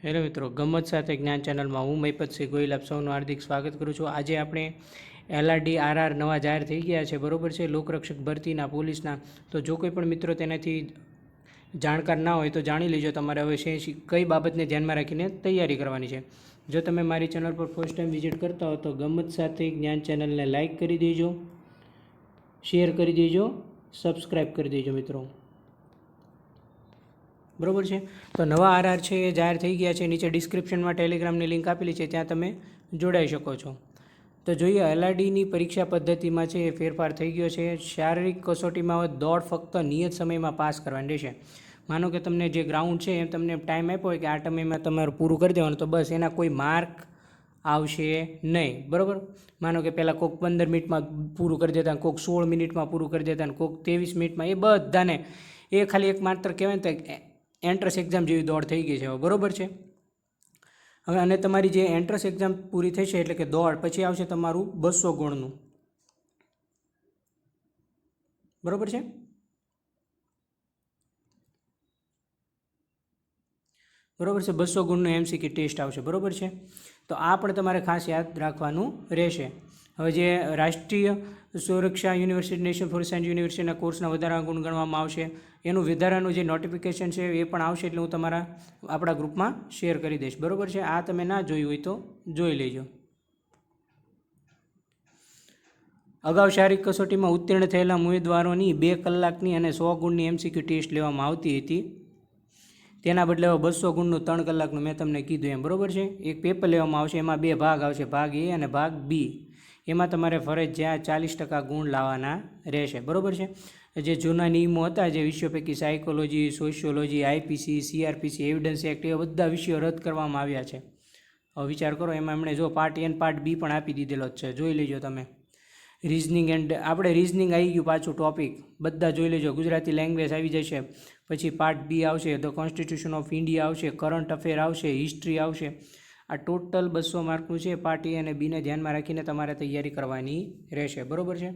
Hello મિત્રો, ગમત સાથે જ્ઞાન ચેનલમાં હું મહિપતસિંહ ગોહિલ આપ સૌનું હાર્દિક સ્વાગત કરું છું। આજે આપણે LRD RR નવા જાહેર થઈ ગયા છે, બરોબર છે, લોકરક્ષક ભરતીના, પોલીસના। તો જો કોઈ પણ મિત્રો તેનાથી જાણકાર ના હોય તો જાણી લેજો। તમારે હવે કઈ બાબતને ધ્યાનમાં રાખીને તૈયારી કરવાની છે। જો તમે મારી ચેનલ પર ફર્સ્ટ ટાઈમ વિઝિટ કરતા હો તો ગમત સાથે જ્ઞાન ચેનલને લાઇક કરી દેજો, શેર કરી દેજો, સબસ્ક્રાઈબ કરી દેજો મિત્રો, બરોબર છે। તો નવા RR છે એ જાહેર થઈ ગયા છે। નીચે ડિસ્ક્રિપ્શનમાં ટેલિગ્રામની લિંક આપેલી છે, ત્યાં તમે જોડાઈ શકો છો। તો જોઈએ, LRDની પરીક્ષા પદ્ધતિમાં છે એ ફેરફાર થઈ ગયો છે। શારીરિક કસોટીમાં હવે દોડ ફક્ત નિયત સમયમાં પાસ કરવાની રહેશે। માનો કે તમને જે ગ્રાઉન્ડ છે એમ તમને ટાઈમ આપ્યો હોય કે આ સમયમાં તમારે પૂરું કરી દેવાનું, તો બસ એના કોઈ માર્ક આવશે નહીં, બરાબર। માનો કે પહેલાં કોઈક 15 મિનિટમાં પૂરું કરી દેતા, કોઈક 16 મિનિટમાં પૂરું કરી દેતા, કોઈક 23 મિનિટમાં, એ બધાને એ ખાલી એક માત્ર કહેવાય ને એન્ટ્રન્સ એક્ઝામ જેવી દોડ થઈ ગઈ છે, બરોબર છે। હવે અને તમારી જે એન્ટ્રન્સ એક્ઝામ પૂરી થશે એટલે કે દોડ પછી આવશે તમારું 200 ગુણનું, બરોબર છે। બરોબર છે, 200 ગુણનું MCQ ટેસ્ટ આવશે, બરોબર છે। તો આ પણ તમારે ખાસ યાદ રાખવાનું રહેશે। હવે જે રાષ્ટ્રીય સુરક્ષા યુનિવર્સિટી, નેશનલ ફોરેસ્ટ સાયન્સ યુનિવર્સિટીના કોર્સના વધારાના ગુણ ગણવામાં આવશે। એનું વધારાનું જે નોટિફિકેશન છે એ પણ આવશે, એટલે હું આપણા ગ્રુપમાં શેર કરી દઈશ, બરોબર છે। આ તમે ના જોયું હોય તો જોઈ લેજો। અગાઉ શારીરિક કસોટીમાં ઉત્તીર્ણ થયેલા ઉમેદવારોની 2 કલાકની અને 100 ગુણની MCQ ટેસ્ટ લેવામાં આવતી હતી। તેના બદલે 200 ગુણનું 3 કલાકનું મેં તમને કીધું એમ, બરોબર છે। એક પેપર લેવામાં આવશે, એમાં 2 ભાગ આવશે, ભાગ A અને ભાગ B। એમાં તમારે ફરજિયાત 40% ગુણ લાવવાના રહેશે, બરોબર છે। જે જૂના નિયમો હતા, જે વિષયો પૈકી psychology, sociology, IPC, CRPC, evidence act, એ બધા વિષયો રદ કરવામાં આવ્યા છે। હવે વિચાર કરો, એમાં એમણે જો પાર્ટ A અને પાર્ટ B પણ આપી દીધેલો જ છે, જોઈ લેજો તમે। રિઝનિંગ એન્ડ આપણે રિઝનિંગ આવી ગયું પાછું ટોપિક, બધા જોઈ લેજો। ગુજરાતી લેંગ્વેજ આવી જશે, પછી પાર્ટ B આવશે, ધ કોન્સ્ટિટ્યુશન ઓફ ઇન્ડિયા આવશે, કરંટ અફેર આવશે, હિસ્ટ્રી આવશે। આ ટોટલ 200 માર્કનું છે। પાર્ટ A અને Bને ધ્યાનમાં રાખીને તમારે તૈયારી કરવાની રહેશે, બરોબર છે।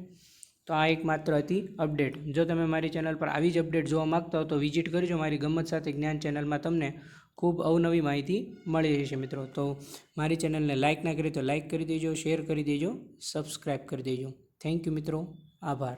તો આ એક માત્ર હતી અપડેટ। જો તમે મારી ચેનલ પર આવી જ અપડેટ જોવા માગતા હો તો વિઝિટ કરજો મારી ગમત સાથે જ્ઞાન ચેનલમાં, તમને ખૂબ અવનવી માહિતી મળી રહેશે મિત્રો। તો મારી ચેનલને લાઇક ના કરી તો લાઇક કરી દેજો, શેર કરી દેજો, સબસ્ક્રાઈબ કરી દેજો। થેન્ક યુ મિત્રો, આભાર।